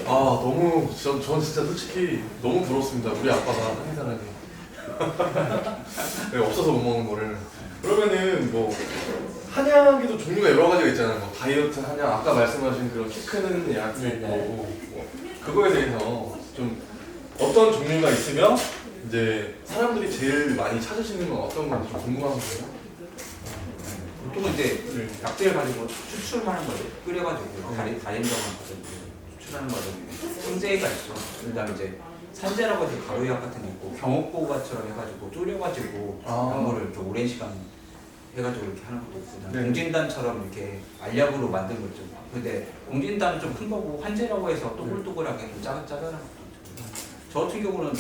너무 전 진짜 솔직히 너무 부럽습니다. 우리 아빠가 한의사라니. 네, 없어서 못 먹는 거를. 그러면은 뭐 한약에도 종류가 여러 가지가 있잖아요. 뭐 다이어트 한약, 아까 말씀하신 그런 키 크는 약도 있고 뭐 그거에 대해서 좀 어떤 종류가 있으면 이제 사람들이 제일 많이 찾으시는 건 어떤 건지 좀 궁금하거든요. 보통은 이제 네. 약재를 가지고 추출하는 거죠. 끓여가지고 다림정을 추출하는 과정에 성제가 있죠. 그다음에 이제 산재라고 해서 가루약 같은 게 있고 경옥고가처럼 해가지고 졸여가지고 약물을 이렇게 오랜 시간 해가지고 이렇게 하는 것도 있고 네. 공진단처럼 이렇게 알약으로 만든 거죠. 근데 공진단은 좀 큰 거고 환제라고 해서 또글또글하게 좀 짜잘한 것도 있죠. 저 같은 경우는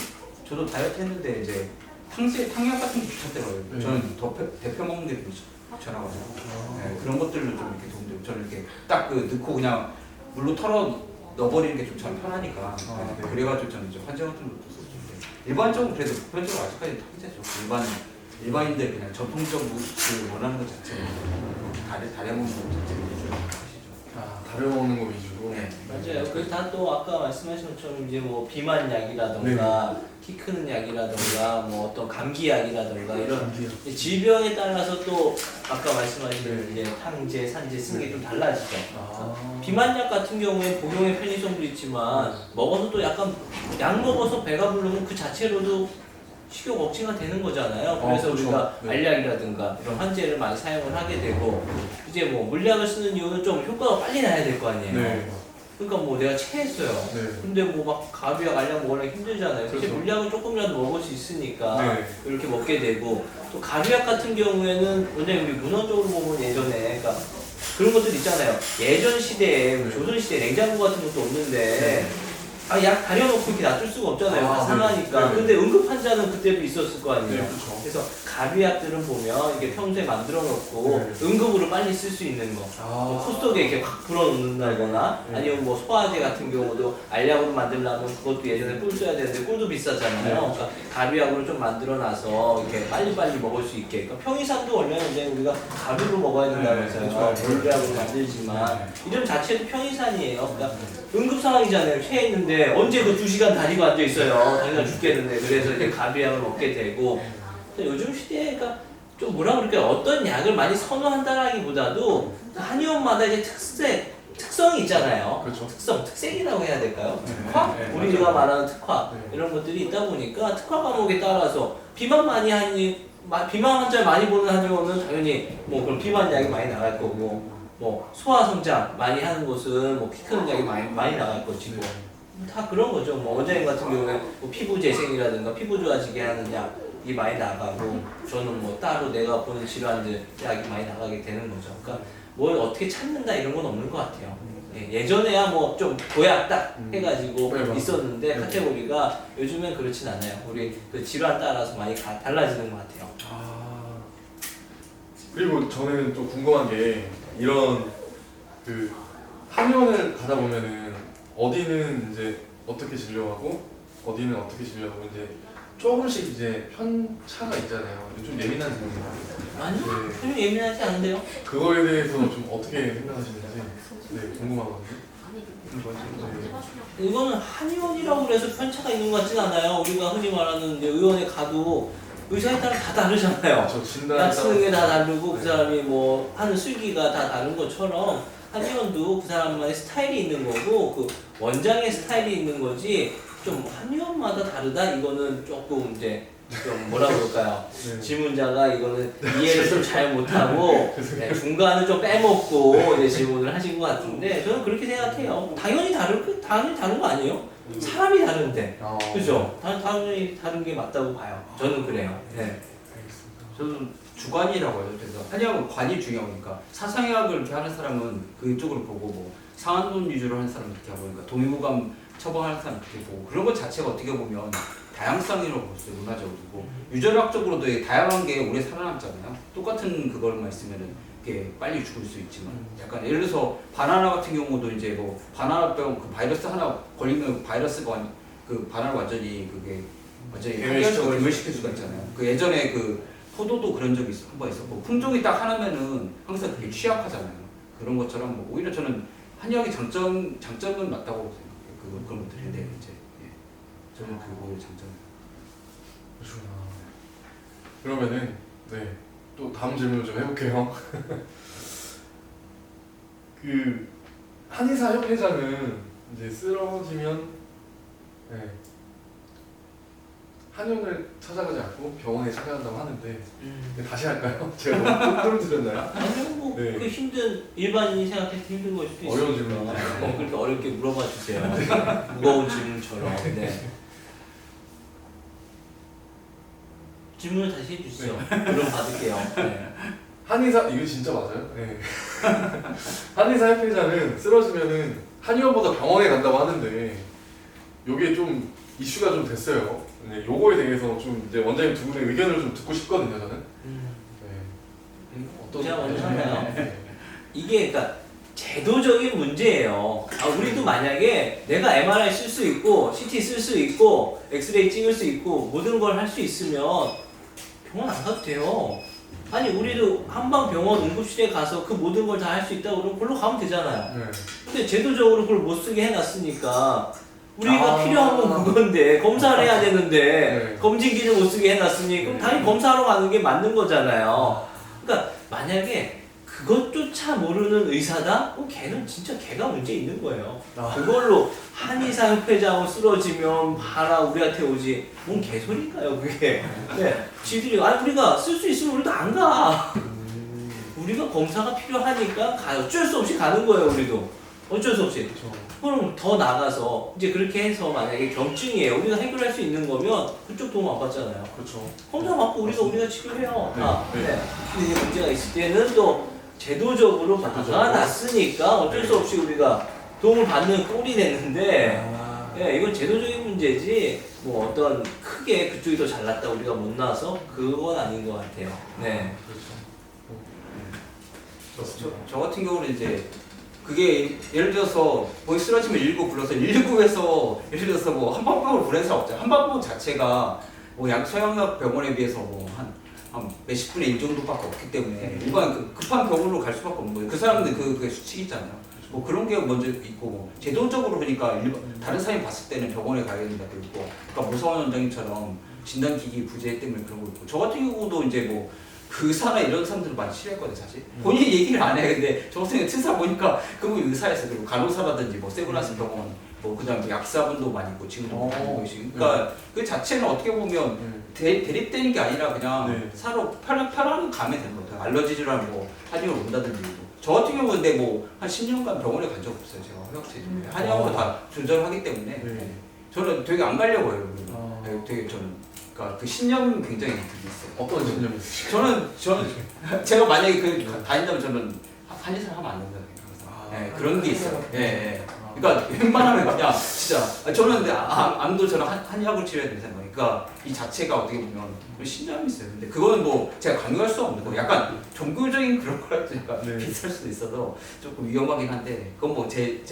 저도 다이어트 했는데 이제 탕약 같은 게 귀찮더라고요. 네. 저는 데펴 먹는 게 귀찮아가지고 네, 그런 것들로 좀 이렇게 도움되고 저는 이렇게 딱 그 넣고 그냥 물로 털어 넣어버리는 게 좀 참 편하니까 네. 그래가지고 저는 이제 환제 같은 것도 썼는데 일반적으로 그래도 보편적으로 아직까지 탕제죠. 일반인들 그냥 전통적 그 원하는 것 자체로 다려 먹는 것 자체로 위주로 하시죠. 다려 먹는 거 위주로. 네. 맞아요. 그리고 다 또 아까 말씀하신 것처럼 이제 뭐 비만 약이라던가 키 크는 약이라던가 뭐 어떤 감기 약이라던가 이런 질병에 따라서 또 아까 말씀하신 이제 탕제, 산제 쓰는 게 좀 달라지죠. 비만 약 같은 경우에 복용의 편의성도 있지만 먹어서 또 약간 약 먹어서 배가 부르면 그 자체로도 식욕 억제가 되는 거잖아요. 그래서 그렇죠. 우리가 네. 알약이라든가 이런 환제를 많이 사용을 하게 되고 이제 뭐 물약을 쓰는 이유는 좀 효과가 빨리 나야 될 거 아니에요. 네. 그러니까 뭐 내가 체했어요. 네. 근데 뭐 막 가루약, 알약 먹으려면 힘들잖아요. 근데 그렇죠. 물약은 조금이라도 먹을 수 있으니까 네. 이렇게 먹게 되고 또 가루약 같은 경우에는 원장님 우리 문헌적으로 보면 예전에 그러니까 그런 것들 있잖아요. 예전 시대에 네. 조선 시대에 냉장고 같은 것도 없는데 약 다려놓고 이렇게 놔둘 수가 없잖아요. 다 상하니까. 네. 근데 응급 환자는 그때도 있었을 거 아니에요. 네, 그렇죠. 그래서 가루약들은 보면 이게 평소에 만들어 놓고 네. 응급으로 빨리 쓸 수 있는 거. 뭐 코 속에 이렇게 확 불어넣는다거나 네. 아니면 뭐 소화제 같은 경우도 알약으로 만들려면 그것도 예전에 꿀 써야 되는데 꿀도 비싸잖아요. 네. 그러니까 가루약으로 좀 만들어 놔서 이렇게 빨리빨리 먹을 수 있게. 그러니까 평이산도 원래는 이제 우리가 가루로 먹어야 된다면서요. 네, 그렇죠. 물약으로 만들지만 이름 자체도 평이산이에요. 그러니까 응급 상황이잖아요. 체했는데 언제 그 2시간 다니고 앉아 있어요. 당장 죽겠는데. 그래서 이제 가루약을 먹게 되고 요즘 시대가 좀 뭐라 그럴까요? 어떤 약을 많이 선호한다라기보다도 한의원마다 이제 특성이 있잖아요. 그렇죠. 특색이라고 해야 될까요? 네. 특화? 네, 우리가 맞아요. 말하는 특화 네. 이런 것들이 있다 보니까 특화 과목에 따라서 비만 많이 하니 비만 환자 많이 보는 한의원은 당연히 뭐 그런 비만 약이 많이 나갈 거고 뭐 소화 성장 많이 하는 곳은 뭐 키 크는 약이 많이 나갈 것이고 다 그런 거죠. 뭐 원장님 같은 경우는 뭐 피부 재생이라든가 피부 좋아지게 하는 약이 많이 나가고 저는 뭐 따로 내가 보는 질환들 약이 많이 나가게 되는 거죠. 그러니까 뭘 어떻게 찾는다 이런 건 없는 것 같아요. 예전에야 뭐 좀 보약 딱 해가지고 네, 맞아요. 있었는데 네. 카테고리가 요즘엔 그렇진 않아요. 우리 그 질환 따라서 많이 달라지는 것 같아요. 그리고 저는 또 궁금한 게 이런 그 한의원을 가다 보면은 어디는 이제 어떻게 진료하고 어디는 어떻게 진료하고 이제 조금씩 이제 편차가 있잖아요. 좀 예민한 질문이에요. 아니요, 네. 전혀 예민하지 않은데요. 그거에 대해서 좀 어떻게 생각하시는지 궁금하거든요. 이거는 한의원이라고 그래서 편차가 있는 것 같진 않아요. 우리가 흔히 말하는 이제 의원에 가도 의사에 따라 다 다르잖아요. 저 진단 약 쓰는 게 다 다르고 그 사람이 뭐 하는 술기가 다 다른 것처럼 한의원도 그 사람만의 스타일이 있는 거고 그 원장의 스타일이 있는 거지 좀 한의원마다 다르다 이거는 조금 이제 좀 뭐라 그럴까요? 네. 질문자가 이거는 이해를 좀 잘 못하고 중간을 좀 빼먹고 이제 질문을 하신 것 같은데 저는 그렇게 생각해요. 당연히 다른 거 아니에요? 사람이 다른데, 그죠? 당연히 다른 게 맞다고 봐요. 저는 그래요. 네. 저는 주관이라고 해요. 그래서 한의학은 관이 중요하니까 사상의학을 이렇게 하는 사람은 그쪽으로 보고 뭐 상한론 위주로 하는 사람은 이렇게 하고 그러니까 동의보감 처방하는 사람은 이렇게 보고 그런 것 자체가 어떻게 보면 다양성이라고 볼 수 있어요. 문화적으로. 유전학적으로도 되게 다양한 게 오래 살아남잖아요. 똑같은 그걸만 있으면은 이게 빨리 죽을 수 있지만 약간 예를 들어서 바나나 같은 경우도 이제 뭐 바나나병 그 바이러스 하나 걸리면 바이러스가 그 바나나 완전히 그게 완전히 괴멸시킬 수가 있잖아요. 그 예전에 그 포도도 그런 적이 한번 있었고 품종이 딱 하나면은 항상 그게 취약하잖아요. 그런 것처럼 뭐 오히려 저는 한의학의 장점은 맞다고 생각해요. 저는 그거의 장점. 그러시구나. 그러면은 네, 또 다음 질문 좀 해볼게요. 그 한의사 협회장은 이제 쓰러지면 네, 한의원을 찾아가지 않고 병원에 찾아간다고 하는데 다시 할까요? 제가 너무 뜸들였나요? 아니요, 뭐, 네. 그 힘든, 일반인이 생각해도 힘든 걸 수도 있어요. 어려운 질문이네요. 그렇게 어렵게 물어봐 주세요. 무거운 질문처럼. 네. 질문을 다시 해주시죠. 그럼 받을게요. 네. 한의사 이거 진짜 맞아요? 네. 한의사 협회장은 쓰러지면은 한의원보다 병원에 간다고 하는데 요게 좀 이슈가 좀 됐어요. 네, 요거에 대해서 좀 이제 원장님 두 분의 의견을 좀 듣고 싶거든요, 저는. 네. 어떤 제가 먼저 네. 하나요? 네. 이게 그러니까 제도적인 문제예요. 우리도 만약에 내가 MRI 쓸 수 있고 CT 쓸 수 있고 엑스레이 찍을 수 있고 모든 걸 할 수 있으면 병원 안 가도 돼요. 아니 우리도 한방병원 응급실에 가서 그 모든 걸 다 할 수 있다고 그러면 그걸로 가면 되잖아요. 네. 근데 제도적으로 그걸 못 쓰게 해놨으니까 우리가 아. 필요한 건 그건데 검사를 해야 되는데 네. 검진기를 못 쓰게 해놨으니 그럼 당연히 검사하러 가는 게 맞는 거잖아요. 그러니까 만약에 그것조차 모르는 의사다? 그럼 걔는 진짜 걔가 문제 있는 거예요. 그걸로 한의사 협회장으로 쓰러지면 봐라 우리한테 오지. 뭔 개소리인가요 그게. 네. 지들이 아니 우리가 쓸 수 있으면 우리도 안 가. 우리가 검사가 필요하니까 가. 어쩔 수 없이 가는 거예요 우리도. 어쩔 수 없이. 그렇죠. 그럼 더 나가서 이제 그렇게 해서 만약에 경증이에요. 우리가 해결할 수 있는 거면 그쪽 도움 안 받잖아요. 그렇죠. 검사 받고 우리가 치료해요. 네, 다. 네. 네. 근데 이제 문제가 있을 때는 또 제도적으로 막아놨으니까 어쩔 수 없이 우리가 도움을 받는 꼴이 됐는데 예, 이건 제도적인 문제지 뭐 어떤 크게 그쪽이 더 잘났다 우리가 못 나와서 그건 아닌 것 같아요. 네. 그렇죠. 저 같은 경우는 이제 그게 예를 들어서 거기 쓰러지면 119 불러서 119에서 예를 들어서 뭐 한방병원을 보내는 사람 없잖아요. 한방병원 자체가 뭐 서양약 병원에 비해서 뭐 한 몇십 분의 1 정도밖에 없기 때문에 일반 급한 병원으로 갈 수밖에 없는 거예요. 그 사람들 그게 수칙이 있잖아요. 뭐 그런 게 먼저 있고 뭐 제도적으로 그러니까 다른 사람이 봤을 때는 병원에 가야 된다고 있고 그러니까 무서운 원장님처럼 진단기기 부재 때문에 그런 거 있고 저 같은 경우도 이제 뭐 의사나 이런 사람들 많이 싫어했거든요 사실 본인이 얘기를 안 해. 근데 저 같은 경우 특사 보니까 그분이 의사였어요. 그리고 간호사라든지 뭐 세브란스 병원 뭐 그다음에 약사분도 많이 있고 지금도 많이 계시고 그러니까 그 자체는 어떻게 보면 대립되는 게 아니라 그냥 서로 편하게 가면 되는 거예요. 알러지 질환 뭐 한의원 온다든지 뭐. 저 같은 경우는 근데 뭐 한 10년간 병원에 간 적 없어요. 제가 허약체 때문에 한의원으로 다 조절하기 때문에 저는 되게 안 가려고 해요. 되게 저는 그러니까 그 신념 굉장히 그게 있어요. 어떤 신념이 있으실까요? 저는 제가 만약에 그 다닌다면 저는 한의사 하면 안 된다고 생각해요. 네, 그런 게 있어요. 예, 예. 그러니까 웬만하면 그냥 진짜 저는 근데 암도 저는 한의학으로 치료해야 된다는 거예요. 그러니까 이 자체가 어떻게 보면 신념이 있어요. 근데 그거는 뭐 제가 강요할 수 없는 거. 약간 종교적인 그런 거라서 약간 비쌀 수도 있어서 조금 위험하긴 한데 그건 뭐 제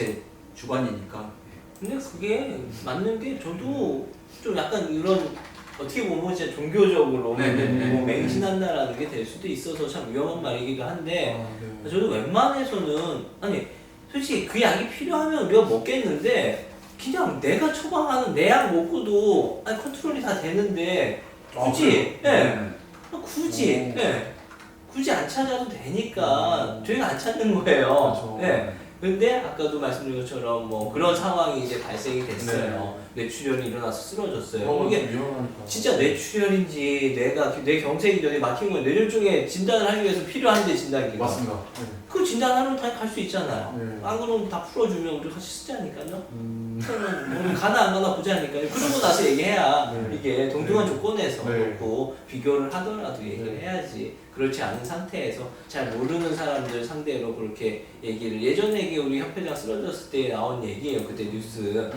주관이니까. 근데 그게 맞는 게 저도 좀 약간 이런 어떻게 보면 진짜 종교적으로 뭐 맹신한다라는 게 될 수도 있어서 참 위험한 말이기도 한데 저도 웬만해서는 아니 솔직히 그 약이 필요하면 우리가 먹겠는데 그냥 내가 처방하는 내 약 먹고도 아니 컨트롤이 다 되는데 굳이 굳이 굳이 안 찾아도 되니까 저희가 안 찾는 거예요. 근데 아까도 말씀드린 것처럼 뭐 그런 상황이 이제 발생이 됐어요. 뇌출혈이 일어나서 쓰러졌어요. 이게 진짜 뇌출혈인지 내 경색인지 어디 막힌 건 뇌졸중에 진단을 하기 위해서 필요한데 진단기가. 맞습니다. 그 진단하면 다 갈 수 있잖아요. 안 그러면 다 풀어주면 우리 같이 쓰자니까요. 그러면 가나 안 가나 보자니까요. 그러고 나서 얘기해야 이게 동등한 조건에서 놓고 비교를 하더라도 얘기를 해야지. 그렇지 않은 상태에서 잘 모르는 사람들 상대로 그렇게 얘기를 예전에 우리 협회장 쓰러졌을 때 나온 얘기예요. 그때 뉴스.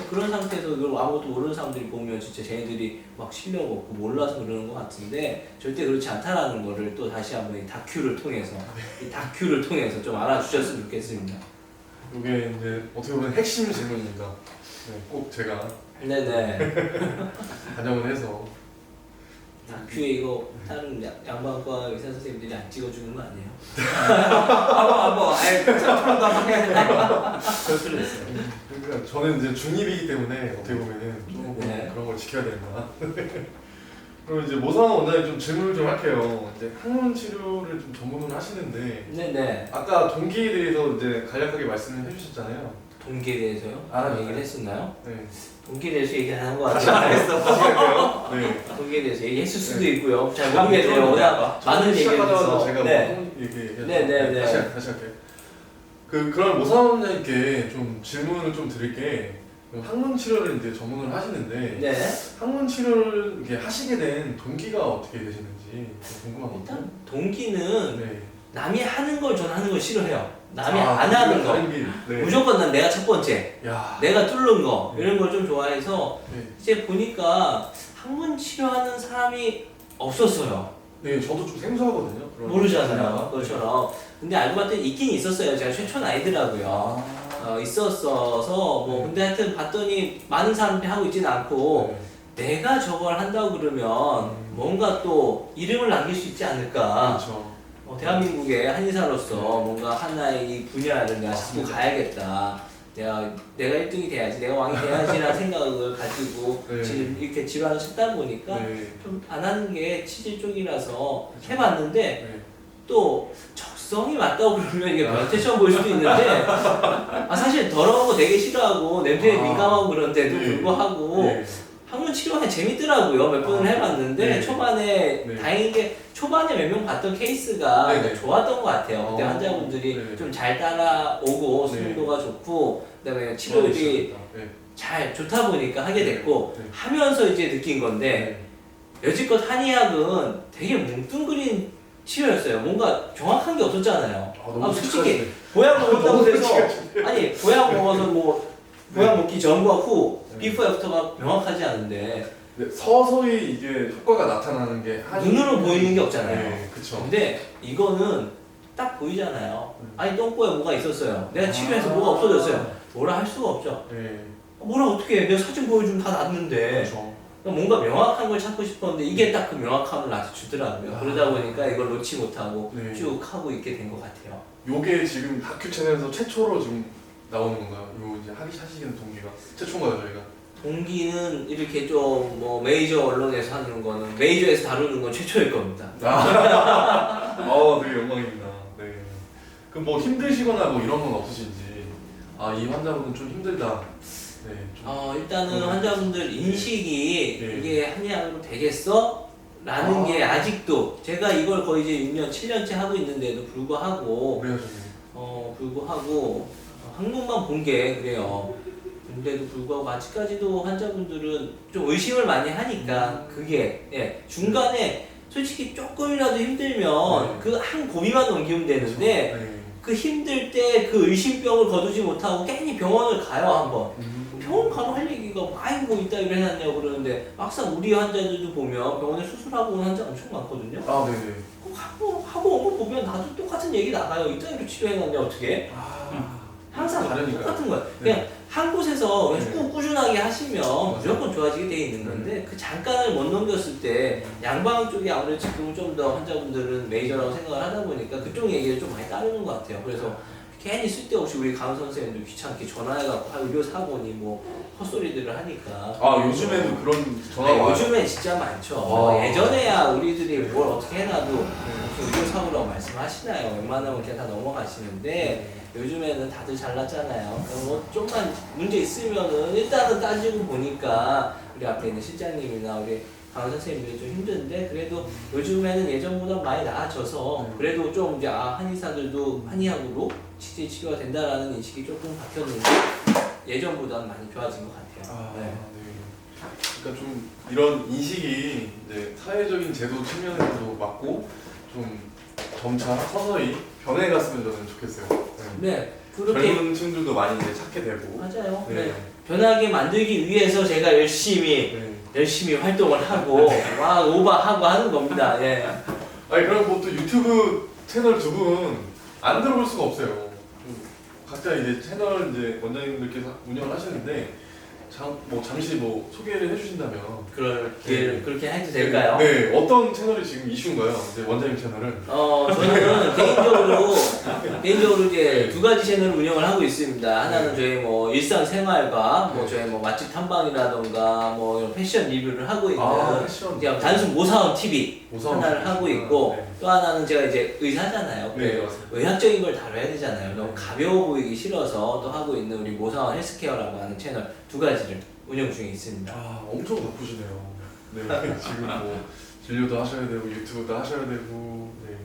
그런 상태에서 이걸 아무것도 모르는 사람들이 보면 진짜 쟤네들이 막 실력 없고 몰라서 그러는 것 같은데 절대 그렇지 않다라는 거를 또 다시 한번 이 다큐를 통해서 좀 알아주셨으면 좋겠습니다. 이게 이제 어떻게 보면 핵심 질문입니다. 꼭 제가 네네. 반영을 해서 다큐에 이거 다른 양방과 의사 선생님들이 안 찍어주는 거 아니에요? 아예 프로도 한번 해야 되나? 그럴 수도 있어요. 그러니까 저는 이제 중립이기 때문에 어떻게 보면은 조금 네. 그런 걸 지켜야 된다. 그럼 이제 모상원 원장님 좀 질문을 좀 할게요. 이제 항문 치료를 좀 전문으로 하시는데 네네. 아까 동기에 대해서 이제 간략하게 말씀을 해주셨잖아요. 동기에 대해서요? 아, 얘기를 했었나요? 네. 동기에 대해서 얘기 안 한 거 다시 같아요. 했어. 다시 할게요. 네. 동기에 대해서 얘기했을 수도 네. 있고요. 잘 모르겠네요. 워낙 많은 얘기를 시작하자마자 해서. 제가 네. 뭐 얘기해서 네. 다시 할게요. 그럼 모상원 원장님께 좀 질문을 좀 드릴게. 항문 치료를 이제 전문을 하시는데 네. 항문 치료를 이렇게 하시게 된 동기가 어떻게 되시는지 좀 궁금하거든요. 일단 동기는 네. 남이 하는 걸 전 하는 걸 싫어해요. 남이 아, 안 하는 거. 다른 길. 네. 무조건 난 내가 첫 번째. 야. 내가 뚫는 거. 네. 이런 걸 좀 좋아해서 네. 이제 보니까 항문 치료하는 사람이 없었어요. 네, 저도 좀 생소하거든요. 그런 모르잖아요. 그것처럼. 근데 알고 봤더니 있긴 있었어요. 제가 최초는 아니더라고요. 있었어서 뭐 네. 근데 하여튼 봤더니 많은 사람들이 하고 있지는 않고 내가 저걸 한다고 그러면 뭔가 또 이름을 남길 수 있지 않을까. 그렇죠. 대한민국의 한의사로서 뭔가 하나의 이 분야를 내가 잡고 맞습니다. 가야겠다. 내가 1등이 돼야지, 내가 왕이 돼야지라는 생각을 가지고 네. 지금 이렇게 질환을 찾다 보니까 네. 좀 안 하는 게 치질 쪽이라서 해봤는데 네. 또 적성이 맞다고 그러면 이게 변태처럼 보일 수도 있는데 사실 더러운 거 되게 싫어하고 냄새에 아. 민감하고 그런데도 네. 불구하고 네. 항문 치료가 재밌더라고요. 몇 번을 해봤는데 네. 초반에 네. 다행히게 초반에 몇 명 봤던 케이스가 네, 네. 좋았던 것 같아요. 그때 어. 환자분들이 네. 좀 잘 따라오고 네. 수능도가 좋고 그다음에 치료율이 네. 잘 좋다 보니까 하게 됐고 네. 하면서 이제 느낀 건데 여지껏 한의학은 되게 뭉뚱그린 치료였어요. 뭔가 정확한 게 없었잖아요. 너무 솔직히 보약 먹었다고 너무 해서 아니 보약 먹어서 뭐 보약 먹기 전과 후 네. 비포 애프터가 명확하지 않은데 네, 서서히 이게 효과가 나타나는 게 눈으로 보이는 게 없잖아요. 네, 그렇죠. 근데 이거는 딱 보이잖아요. 아니 똥꼬에 뭐가 있었어요. 내가 치료해서 아. 뭐가 없어졌어요. 뭐라 할 수가 없죠. 네. 뭐라 어떻게 해. 내가 사진 보여주면 다 낫는데. 그렇죠. 뭔가 명확한 걸 찾고 싶었는데 이게 딱 그 명확함을 나한테 주더라고요. 아. 그러다 보니까 이걸 놓지 못하고 네. 쭉 하고 있게 된 것 같아요. 요게 지금 다큐 채널에서 최초로 지금 나오는 건가요? 요 이제 하시는 동기가 최초인가요, 저희가? 동기는 이렇게 좀 뭐 메이저 언론에서 하는 거는 메이저에서 다루는 건 최초일 겁니다. 되게 영광입니다. 네. 그럼 뭐 힘드시거나 뭐 이런 건 없으신지? 이 환자분은 좀 힘들다. 네. 좀. 일단은 환자분들 인식이 네. 이게 한의학으로 되겠어? 라는 게 아직도 제가 이걸 거의 이제 6년, 7년째 하고 있는데도 불구하고 오래 하셨네요. 불구하고 항문만 본 게 그래요. 근데도 불구하고 아직까지도 환자분들은 좀 의심을 많이 하니까 그게 중간에 솔직히 조금이라도 힘들면 네. 그 한 고비만 넘기면 되는데 네. 그 힘들 때 그 의심병을 거두지 못하고 괜히 병원을 가요 한번. 병원 가면 할 얘기가 많이 뭐 있다 이래 해놨냐고 그러는데 막상 우리 환자들도 보면 병원에 수술하고 온 환자 엄청 많거든요. 네네. 하고 온 거 보면 나도 똑같은 얘기 나가요. 이따위로 치료해놨냐 어떻게? 항상 다르니까요. 똑같은 거예요. 네. 그냥 한 곳에서 네. 쭉 꾸준하게 하시면 무조건 좋아지게 돼 있는 건데 그 잠깐을 못 넘겼을 때 양방 쪽이 아무래도 지금 좀 더 환자분들은 메이저라고 생각을 하다 보니까 그쪽 얘기를 좀 많이 따르는 것 같아요. 그래서 괜히 쓸데없이 우리 강 선생님도 귀찮게 전화해갖고 의료 사고니 뭐 헛소리들을 하니까. 요즘에도 그런 전화가 와요? 요즘에 진짜 많죠. 아. 예전에야 우리들이 뭘 어떻게 해놔도 무슨 의료 사고라고 말씀하시나요? 웬만하면 그냥 다 넘어가시는데 요즘에는 다들 잘났잖아요. 뭐 좀만 문제 있으면은 일단은 따지고 보니까 우리 앞에 있는 실장님이나 우리 강 선생님들이 좀 힘든데 그래도 요즘에는 예전보다 많이 나아져서 그래도 좀 이제 한의사들도 한의학으로 치질 치료가 된다라는 인식이 조금 바뀌었는데 예전보다는 많이 좋아진 것 같아요. 네. 그러니까 좀 이런 인식이 이제 사회적인 제도 측면에서도 맞고 좀 점차 서서히 변해갔으면 저는 좋겠어요. 네, 그렇게 젊은 층들도 많이 이제 찾게 되고. 맞아요. 네. 네. 변하게 만들기 위해서 제가 열심히 활동을 하고 막 오버하고 하는 겁니다. 예. 그럼 뭐 또 유튜브 채널 두 분 안 들어볼 수가 없어요. 각자 이제 채널 이제 원장님들께서 운영을 하시는데 잠시 뭐 소개를 해주신다면. 그렇게 해도 될까요? 네, 어떤 채널이 지금 이슈인가요? 이제 원장님 채널은. 저는 개인적으로 이제 두 가지 채널을 운영을 하고 있습니다. 하나는 저희 뭐 일상생활과 뭐 저희 뭐 맛집 탐방이라던가 뭐 이런 패션 리뷰를 하고 있는 패션. 그냥 단순 모사원 TV 모사원 하나를 TV. 하고 있고 네. 또 하나는 제가 이제 의사잖아요. 네, 맞습니다. 의학적인 걸 다뤄야 되잖아요. 너무 네. 가벼워 보이기 싫어서 또 하고 있는 우리 모사원 헬스케어라고 하는 채널 두 가지를 운영 중에 있습니다. 엄청 바쁘시네요. 네, 지금 뭐 진료도 하셔야 되고 유튜브도 하셔야 되고. 네.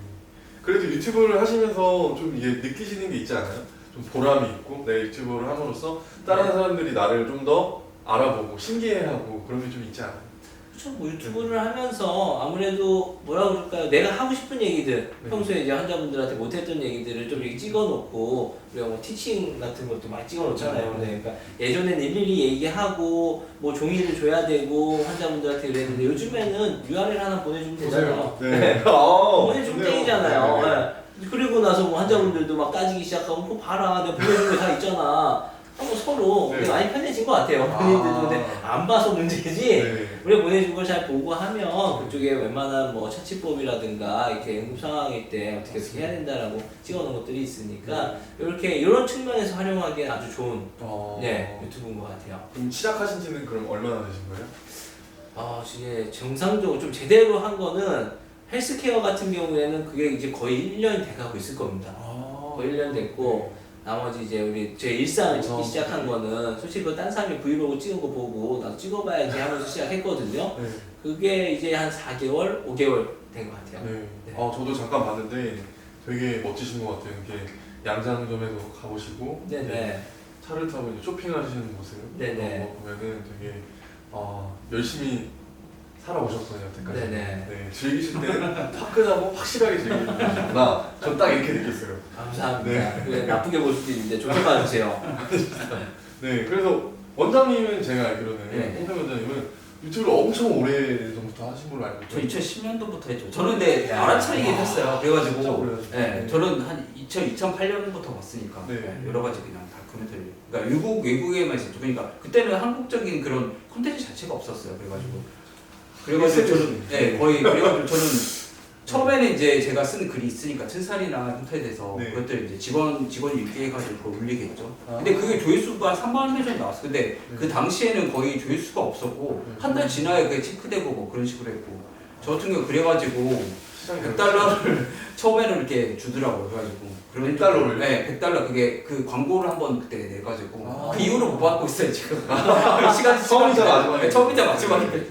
그래도 유튜브를 하시면서 좀 이게 느끼시는 게 있지 않아요? 좀 보람이 있고 내 유튜브를 함으로써 다른 사람들이 나를 좀 더 알아보고 신기해하고 그런 게 좀 있지 않아요? 그렇죠. 뭐 유튜브를 하면서 아무래도 뭐라 그럴까요? 내가 하고 싶은 얘기들, 네. 평소에 이제 환자분들한테 못했던 얘기들을 좀 이렇게 찍어놓고 우리가 뭐 티칭 같은 것도 많이 찍어놓잖아요. 네. 그러니까 예전에는 일일이 얘기하고 뭐 종이를 줘야 되고 환자분들한테 그랬는데 요즘에는 URL 하나 보내주면 되잖아요. 네. 보내주면 좋네요. 땡이잖아요. 네. 네. 그리고 나서 뭐 환자분들도 막 따지기 시작하고 그거 봐라 내가 보내준 거 다 있잖아. 하고 서로 네. 많이 편해진 것 같아요. 본인들도 근데 안 봐서 문제지. 네. 우리가 보내준 걸 잘 보고 하면 그쪽에 웬만한 뭐 처치법이라든가 이렇게 응급 상황일 때 어떻게 해야 된다라고 찍어놓은 것들이 있으니까 이렇게 이런 측면에서 활용하기에 아주 좋은 유튜브인 것 같아요. 그럼 시작하신 지는 그럼 얼마나 되신 거예요? 이게 정상적으로 좀 제대로 한 거는 헬스케어 같은 경우에는 그게 이제 거의 1년 돼가고 있을 겁니다. 거의 1년 됐고 나머지 이제 우리 제 일상을 찍기 시작한 거는 솔직히 그 딴 사람이 브이로그 찍은 거 보고 나도 찍어봐야지 하면서 시작했거든요. 네. 그게 이제 한 4개월, 5개월 된 것 같아요. 네. 네. 저도 잠깐 봤는데 되게 멋지신 것 같아요. 이렇게 양장점에도 가보시고 네네. 차를 타고 이제 쇼핑하시는 모습 네네. 그런 거 보면은 되게 열심히 살아오셨어요 여태까지. 네네. 네, 즐기실 때는 화끈하고 확실하게 즐기시는구나. 전 딱 이렇게 느꼈어요. 감사합니다. 그래, 나쁘게 볼 수도 있는데 좋게 봐주세요. 네, 그래서 원장님은 제가 알기로는 네. 홍표 원장님은 유튜브를 엄청 오래 전부터 하신 걸로 알고 저 있어요. 2010년도부터 했죠. 저는 근데 알아차리긴 했어요. 그래가지고 진짜 오래 하셨어요. 네, 저는 한 2008년부터 봤으니까 네. 여러 가지 그냥 다큐멘터리. 그러니까 외국에만 있었죠. 그러니까 그때는 한국적인 그런 콘텐츠 자체가 없었어요. 그래가지고 저는 거의 그래가지고 저는 처음에는 이제 제가 쓴 글이 있으니까 튼살이나 인터넷에서 네. 그것들 이제 직원이 읽기해가지고 그걸 올리겠죠. 근데 그게 조회수가 3만 회 정도 나왔어. 근데 그 당시에는 거의 조회수가 없었고 한 달 지나야 그게 체크되고 뭐 그런 식으로 했고 저 같은 경우 그래가지고 시장이 100달러를 처음에는 이렇게 주더라고요. 그래가지고 100달러를? 네, 100달러 그게 그 광고를 한번 그때 내가지고 아. 그 이후로 못 받고 있어요 지금. 처음이자 마지막에. 네, 처음이자 마지막에.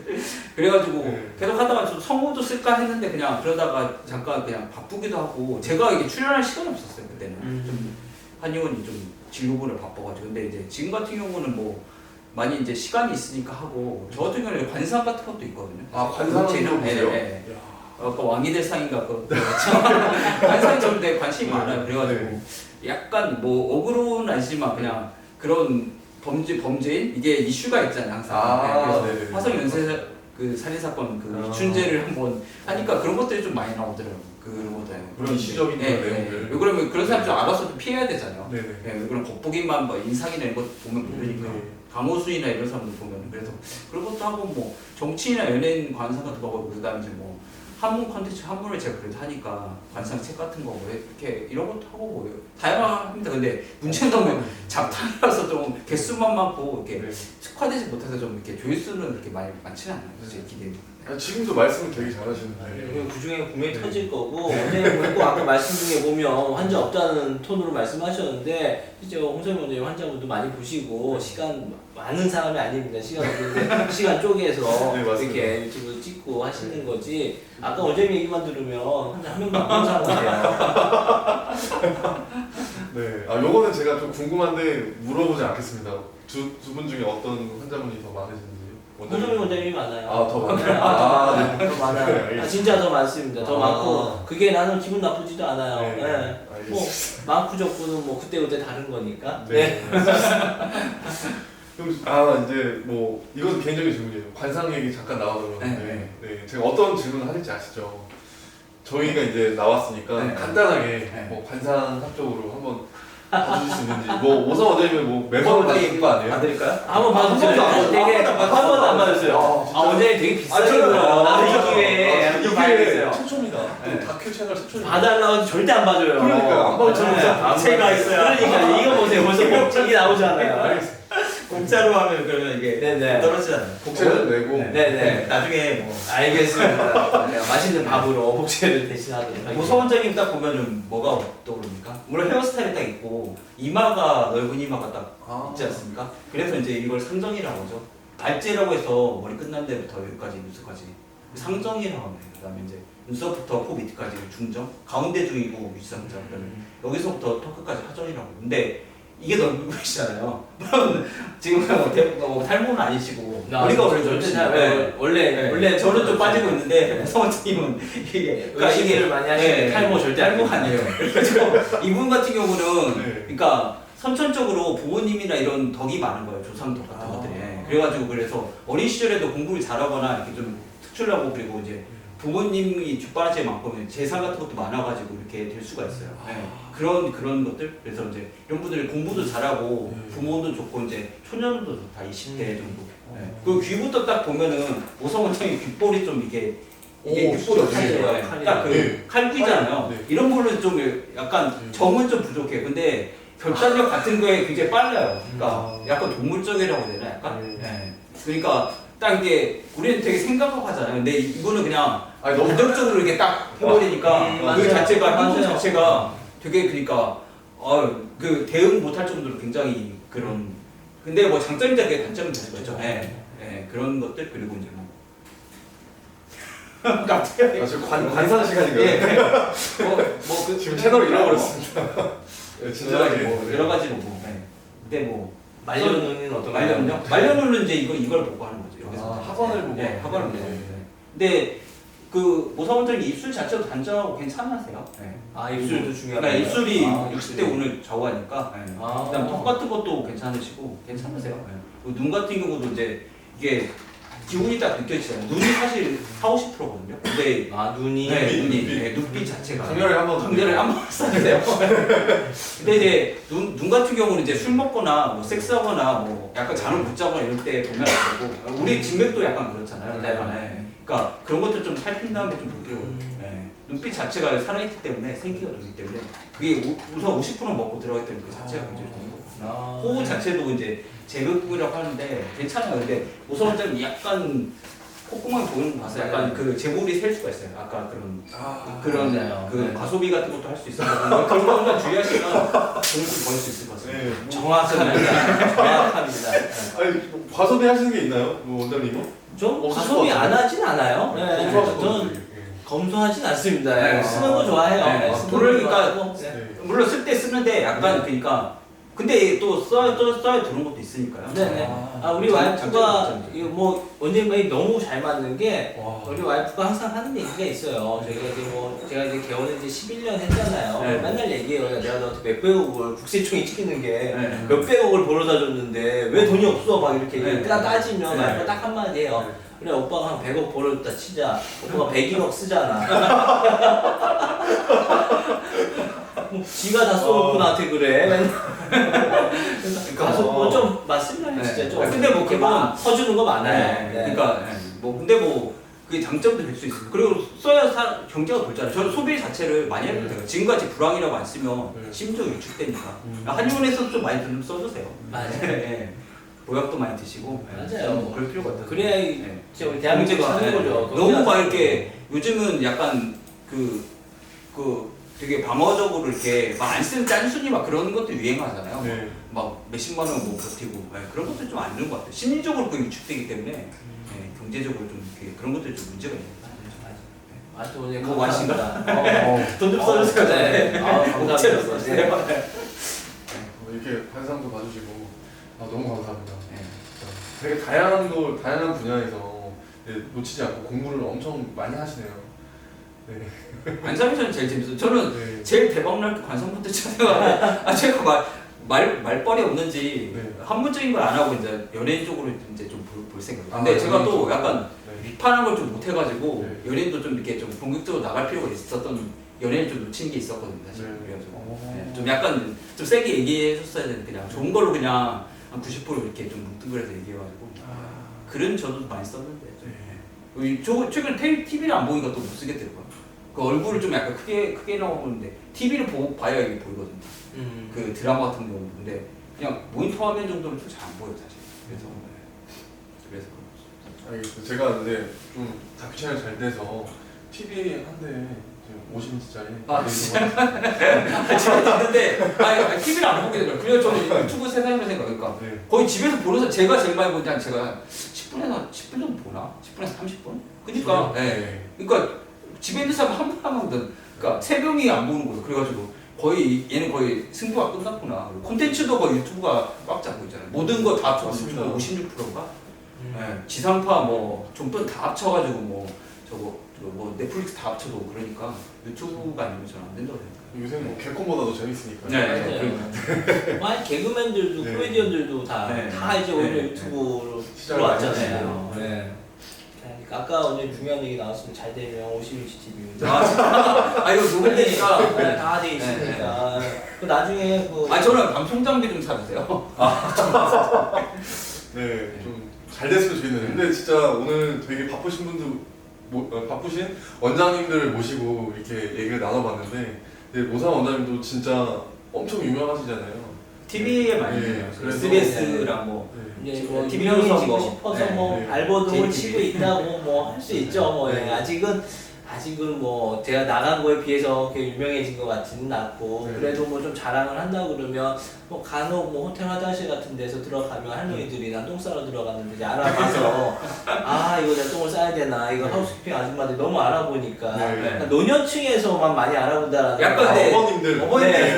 그래가지고 네. 계속 하다가 저 성우도 쓸까 했는데 그냥 그러다가 잠깐 그냥 바쁘기도 하고 제가 이게 출연할 시간이 없었어요 그때는. 좀 한의원이 좀 진로부를 바빠가지고 근데 이제 지금 같은 경우는 뭐 많이 이제 시간이 있으니까 하고 저 같은 경우는 관상 같은 것도 있거든요. 관상도 보세요? 네. 아까 왕이 될 상인가 관상이 저한테 관심이 많아요. 그래가지고 네. 약간 뭐 억울은 아니지만 그냥 그런 범죄인 이게 이슈가 있잖아요 항상. 네네. 그래서 화성 연쇄 그 살인 사건 그 이춘재를 한번 하니까 그런 것들이 좀 많이 나오더라고요. 그런 것들. 그런 이슈적인 내용들. 왜 그러면 그런 사람 좀 알아서 좀 피해야 되잖아요. 네네. 왜 그런 겉보기만 뭐 인상이나 이런 것 보면 모르니까. 네. 강호수이나 이런 사람들 보면 그래서 그런 것도 하고 뭐 정치인이나 연예인 관상 같은 거 하고 그다음에 이제 뭐 한문 콘텐츠 한문을 제가 그래도 하니까 관상 책 같은 거 뭐 이렇게 이런 것도 하고 뭐 다양합니다. 근데 문제는 너무 잡탕이라서 좀 개수만 많고 이렇게 네. 특화되지 못해서 좀 이렇게 조회수는 그렇게 많지는 않아요. 제 기대. 지금도 말씀을 되게 잘하시는데. 그 중에 분명히 터질 거고 원장님 꼭 아까 말씀 중에 보면 환자 없다는 톤으로 말씀하셨는데 실제 홍성민 원장님 환자분도 많이 보시고 시간 많은 사람이 아닙니다. 시간 쪼개서 네, 맞습니다. 이렇게 유튜브 찍고 하시는 거지. 아까 원장님 얘기만 들으면 환자 한 명도 안 보는 사람 같아요. 네. 요거는 제가 좀 궁금한데 물어보지 않겠습니다. 두 분 중에 어떤 환자분이 더 많으신지. 홍성민 원장님이 많아요. 더 많아요? 네. 더 많아요. 진짜 더 많습니다. 더 많고 그게 나는 기분 나쁘지도 않아요. 네. 네. 뭐 많고 적고는 뭐 그때 다른 거니까. 네. 그럼 이제 뭐 이건 개인적인 질문이에요. 관상 얘기 잠깐 나와들었는데 제가 어떤 질문을 하실지 아시죠? 저희가 이제 나왔으니까 네. 간단하게 네. 뭐 관상학적으로 한번 봐주실 수 있는지. 뭐 오성 원장님은 뭐 매번 봐주실 거 아니에요? 봐드릴까요? 한번 한 봐주세요. 번도 안 봐요. 되게 한 번도 안 한 번도 안 봐요. 봐주세요. 아, 원장님 되게 비싸게 저는- 들어요. 이 진짜. 기회에 아, 좀 이게 봐야겠어요. 최초입니다. 네. 또 다큐 채널 최초입니다. 봐달라고 절대 안 봐줘요. 그러니까요. 안 봐도 저는 안 제가 봐줘요. 있어요. 그러니까 이거 보세요. 벌써 복직이 나오잖아요. 알겠습니다. 공짜로 하면 그러면 이게 네네. 떨어지잖아요. 복채를 내고. 네네. 나중에 뭐 알겠습니다. 네, 맛있는 밥으로 복제를 대신하도록 하겠습니다. 모성 원장님 딱 보면은 뭐가 떠오릅니까? 물론 헤어스타일이 딱 있고 이마가 넓은 이마가 딱 있지 않습니까? 그래서 이제 이걸 상정이라고 하죠. 발제라고 해서 머리 끝난 데부터 여기까지 눈썹까지 상정이라고 합니다. 그다음에 이제 눈썹부터 코 밑까지 중정, 가운데 중이고 위상정, 여기서부터 턱끝까지 하정이라고. 근데 이게 넓은 것이잖아요. 물론 지금 뭐 탈모는 아니시고 머리가 원래 넓으시죠. 네. 원래 저는 좀 빠지고 있는데 모성 원장님은 이게 그러니까 이게 많이 하시는 탈모 절대 탈모 아니에요. 그래서 이분 같은 경우는 네. 그러니까 선천적으로 부모님이나 이런 덕이 많은 거예요. 조상덕 같은 것들에. 그래가지고 그래서 어린 시절에도 공부를 잘하거나 이렇게 좀 특출나고 그리고 이제 부모님이 뒷바라지에 많고 재산 같은 것도 많아가지고 이렇게 될 수가 있어요. 네. 그런 것들. 그래서 이제 이런 분들이 공부도 잘하고 부모도 좋고 이제 초년도 좋다 20대 정도. 네. 그 귀부터 딱 보면은 오성 원장이 귓볼이 좀 이게 오, 귓볼이 진짜 어떻게 칼이에요, 칼이. 딱그 네. 칼귀잖아요. 네. 이런 거는 좀 약간 정은 좀 부족해. 근데 결단력 같은 거에 굉장히 빨라요. 그러니까 약간 동물적이라고 해야 되나 약간. 네. 그러니까 딱 이게 우리는 되게 생각하고 하잖아요. 근데 이거는 그냥 아니, 너무 감정적으로 이렇게 딱 해버리니까 그 맞아요. 자체가 행동 맞아요. 자체가 되게 그러니까 그 대응 못할 정도로 굉장히 그런. 근데 뭐 장점이자 그게 단점이 될 수가 있죠. 네. 네. 그런 것들 그리고 이제 뭐. 갑자기. 아, 지금 관상 시간인가요? 예. 뭐그 지금 채널을 잃어버렸습니다. 네, 진짜하게. 뭐 여러 가지로 뭐. 네. 근데 뭐 말려놓는 어떤가요? 말년요? 말년은 이제 이걸 보고 하는 거죠. 여기서. 아, 학원을 보고. 네, 학원을 보고. 네. 근데 그 모사원장님 입술 자체도 단정하고 괜찮으세요. 네. 아 입술도 중요하다. 그러니까 입술이 아, 60대 오늘 좌우하니까. 네. 아. 그다음 턱 같은 것도 괜찮으시고 괜찮으세요. 네. 그리고 눈 같은 경우도 이제 이게 기운이 딱 느껴지잖아요. 눈이 사실 40~50%거든요. 근데 아 눈이 네, 눈이 눈빛. 네, 눈빛 자체가 강렬하게 한번 강렬하게 한번 써주세요. 근데 이제 눈 같은 경우는 이제 술 먹거나 뭐 섹스하거나 뭐 약간 잠을 못 자거나 이럴 때 보면 안 되고 우리 진맥도 약간 그렇잖아요. 네. 그러니까 그런 것들 좀 살핀 다음에 좀 볼게요. 네. 눈빛 자체가 살아있기 때문에 생기가 돌기 때문에 그게 우선 50% 먹고 들어가기 때문에 그 자체가 굉장히 좋은 거고 호흡 자체도 이제 제극부라고 하는데 괜찮아요. 근데 오성원장님 약간 콧구멍 보이는 거 봐서 약간 그 제볼이 셀 수가 있어요. 아까 그런 맞아요. 그 네. 과소비 같은 것도 할 수 있어서 그런 것만 주의하시면 돈을 좀 벌 수 있을 것 같습니다. 네. 뭐, 정확합니다. 정확합니다. 아니, 뭐 과소비 하시는 게 있나요? 뭐 원장님은? 좀 없을 가소비 것 안 같아요. 하진 않아요. 네, 검소하실 것 저는 같아요. 검소하진 않습니다. 네. 쓰는 거 좋아해요. 네. 쓰는 돈을 거 그러니까 좋아하고. 네. 네. 물론 쓸 때 쓰는데 약간 그러니까 근데 또 써야 들은 것도 있으니까요. 네네. 아 우리 와이프가 이거 뭐 원장님이 너무 잘 맞는 게 와. 우리 와이프가 항상 하는 얘기가 있어요. 제가 이제 개원을 이제 11년 했잖아요. 네. 맨날 얘기해요. 내가 너한테 몇백억을 국세청이 찍히는 게 네. 몇백억을 벌어다 줬는데 왜 돈이 없어? 막 이렇게 네. 따지면 네. 와이프가 딱 한마디 해요. 그래 오빠가 한 100억 벌어줬다 치자. 오빠가 101억 쓰잖아. 지가 다 써놓고 나한테 그래. 맨날. 가서 뭐좀 맞습니다. 네. 진짜 좀. 아, 근데 뭐 이렇게 그건- 막 퍼주는 거 많아요. 네. 그러니까 뭐 근데 뭐 그게 장점도 될 수 있어요. 그리고 써야 경제가 돌잖아요. 저는 소비 자체를 많이 해도 돼요. 지금같이 불황이라고 안 쓰면 심지어 위축되니까. 한의원에서 좀 많이 좀 써주세요. 맞아요. 네. 보약도 많이 드시고. 맞아요. 뭐 그럴 필요가 없어요. 그래야 네. 진짜 우리 대한민국이 경제가, 사는 네. 거죠. 너무 막 이렇게 요즘은 약간 그 되게 방어적으로 이렇게 막 안 쓰는 짠순이 막 그런 것도 유행하잖아요. 네. 막 몇십만 원 뭐 버티고 네, 그런 것들 좀 안 좋은 것 같아요. 심리적으로 그 위축되기 때문에 네, 경제적으로 좀 이렇게 그런 것들이 좀 문제가 있는 것 같아요. 아주 오늘 뭐 감사합니다. 돈 좀 써주세요. 네. 감사합니다. 목재로 써주세요. 네. 이렇게 관상도 봐주시고 너무 감사합니다. 네. 되게 다양한 분야에서 놓치지 않고 공부를 엄청 많이 하시네요. 네. 관상에서는 제일 재밌어요. 저는 네. 제일 대박날 때 관상 콘텐츠 하다가 제가 말빨이 없는지 네. 한문적인 걸 안 하고 이제 연예인 쪽으로 이제 좀 볼 생각이에요. 근데 아, 제가 또 연예인 약간 네. 비판한 걸 좀 못해가지고 네. 연예인도 좀 이렇게 좀 본격적으로 나갈 필요가 있었던 연예인 좀 놓치는 게 있었거든요 사실. 네. 그래가지고 좀 약간 좀 세게 얘기해줬어야 되는데 그냥 좋은 걸로 그냥 한 90% 이렇게 좀 뭉뚱그려서 얘기해가지고 글은 저도 많이 썼는데 최근 TV를 안 보니까 또 못 쓰겠더라고요. 그 얼굴을 좀 약간 크게 나오는데 TV를 봐야 이게 보이거든요. 그 드라마 같은 경우 근데 그냥 모니터 화면 정도는 좀 잘 안 보여요 사실. 그래서 알겠습니다. 제가 근데 좀 다큐 채널 잘 돼서 TV 한 대 50인치짜리 진짜? 근데 TV를 안 보게 되더라고요. 그래서 저는 유튜브 세상으로 생각하니까 네. 거의 집에서 보는 사람 제가 제일 많이 보는 제가 10분 정도 보나? 10분에서 30분? 그러니까 네. 그러니까 집에 있는 사람 한 명이든 그러니까 3명이 안 보는 거죠. 그래가지고 거의 얘는 거의 승부가 끝났구나. 콘텐츠도 거의 유튜브가 꽉 잡고 있잖아요. 모든 거 다 합쳐서 56%인가? 지상파 뭐 좀더 다 합쳐가지고 뭐 저거 뭐 넷플릭스 다 합쳐도 그러니까 유튜브가 아니면 저는 안 된다고 생각해요. 요새 뭐 개콘보다도 재밌으니까. 네. 많이 개그맨들도 네. 코미디언들도 다 이제 오히려 네. 유튜브로 시작을 들어왔잖아요. 많이 네. 그러니까 아까 오늘 중요한 얘기 나왔으면 잘 되면 50인치 TV. 이거 녹음되니까 다 돼 있으니까. 그 나중에 그 저는 방송 장비 좀 사주세요. 네, 좀 잘 됐으면 좋겠는데 근데 진짜 오늘 되게 바쁘신 바쁘신 원장님들을 모시고 이렇게 얘기를 나눠봤는데 모상 원장님도 진짜 엄청 유명하시잖아요. TV에 많이 네, 해요. 그래서- SBS랑 뭐 이제 뭐 TV 유명해지고 뭐, 싶어서 네, 뭐 네. 발버둥을 JTV. 치고 있다고 뭐 할 수 있죠. 뭐 네. 아직은 뭐 제가 나간 거에 비해서 그렇게 유명해진 것 같지는 않고 네. 그래도 뭐 좀 자랑을 한다고 그러면 뭐 간혹 뭐 호텔 화장실 같은 데서 들어가면 할머니들이 나 똥 싸러 들어갔는데 이제 알아봐서 이거 내가 똥을 싸야 되나 이거 네. 하우스키핑 아줌마들이 너무 알아보니까 네. 그러니까 노년층에서만 많이 알아본다라는 약간 거. 네. 어머님들 네.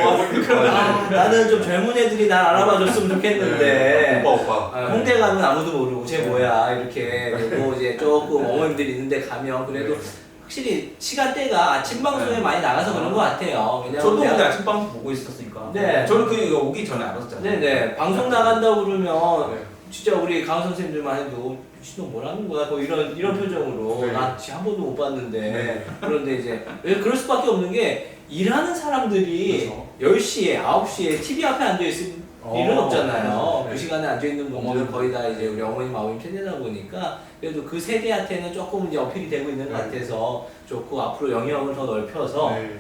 나는 좀 젊은 애들이 날 알아봐줬으면 좋겠는데 오빠 홍대 가면 아무도 모르고 쟤 뭐야 이렇게 뭐 이제 조금 어머님들이 있는데 가면 그래도 확실히 시간대가 아침 방송에 많이 나가서 그런 것 같아요. 왜냐면 저도 내가- 근데 아침 방송 보고 있었으니까. 네. 저는 그 오기 전에 알았잖아요. 네네 방송 나간다고 그러면 네. 진짜 우리 강원 선생님들만 해도 너 뭐라는 거야? 뭐 이런 표정으로 네. 나 진짜 한 번도 못 봤는데 네. 그런데 이제 왜 그럴 수밖에 없는 게 일하는 사람들이 그렇죠. 10시에 9시에 TV 앞에 앉아 있을 일은 없잖아요. 네. 그 시간에 앉아 있는 분들은 어머님. 거의 다 이제 우리 어머님 아버님 세대다 보니까 그래도 그 세대한테는 조금 이제 어필이 되고 있는 것 네. 같아서 좋고 앞으로 영역을 더 넓혀서 네.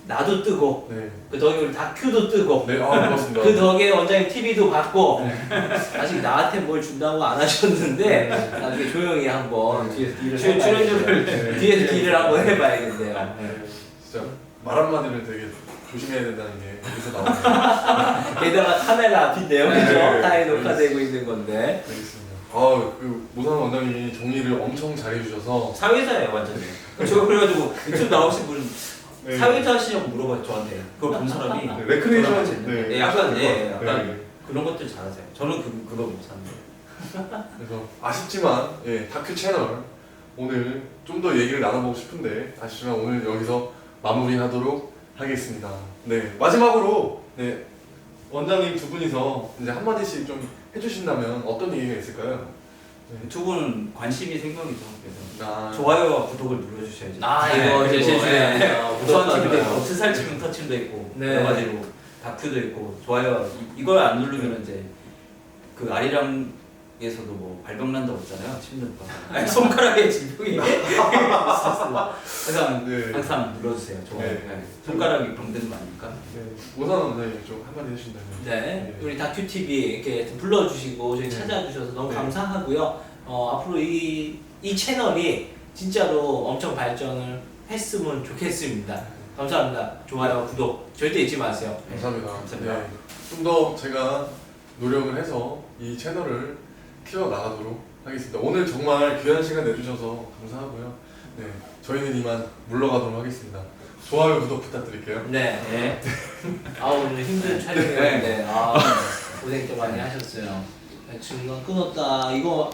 나도 뜨고 네. 그 덕에 우리 다큐도 뜨고 네. 고맙습니다. 그 덕에 원장님 TV도 받고 네. 아직 나한테 뭘 준다고 안 하셨는데 나중에 조용히 한번 뒤에서 딜을 출연료를 네. 뒤에서 딜을 한번 해봐야겠네요. 네. 진짜 말 한마디를 되게 조심해야 된다는 게 여기서 나오네요. 게다가 카메라 앞인데요, 네. 그죠? 다 녹화되고 있는 건데. 알겠습니다. 그 모상 원장님이 정리를 엄청 잘해주셔서 사회자예요 완전히. 저 그래가지고 유튜브 나오신 분 네. 사회자 하시냐고 물어봐요 저한테. 그걸 본 사람이. 네, 레크레이션 네, 약간 약간 네. 그런 것들 잘하세요. 저는 그거 못하는데. 그래서 아쉽지만 다큐 채널 오늘 좀 더 얘기를 나눠보고 싶은데 아쉽지만 오늘 여기서 마무리하도록 하겠습니다. 네, 마지막으로 원장님 두 분이서 이제 한 마디씩 좀 해주신다면 어떤 얘기가 있을까요? 유튜브는 관심이 생명이죠. 그래서 좋아요와 구독을 눌러주셔야죠. 이거 제일 중요해요. 우선 팀도 있고, 트살치면 터침도 있고, 네. 여러 가지로 다큐도 있고, 좋아요. 이걸 안 누르면 이제 그 아리랑에서도 뭐 발병난다고 했잖아요. 침전과. 손가락에 질병이 있었어. 항상 눌러주세요. 좋아요. 네. 네. 손가락이 병되는 거 아닙니까? 모상 원장님 좀 한마디 해주신다면. 네, 우리 다큐TV 이렇게 불러주시고 저희 찾아주셔서 너무 네. 감사하고요. 앞으로 이 채널이 진짜로 엄청 발전을 했으면 좋겠습니다. 감사합니다. 좋아요, 구독 절대 잊지 마세요. 감사합니다. 감사합니다. 좀 더 제가 노력을 해서 이 채널을 키워나가도록 하겠습니다. 오늘 정말 귀한 시간 내주셔서 감사하고요. 네, 저희는 이만 물러가도록 하겠습니다. 좋아요, 구독 부탁드릴게요. 네. 네. 오늘 힘든 촬영이었는데 고생 좀 많이 하셨어요. 중간 끊었다. 이거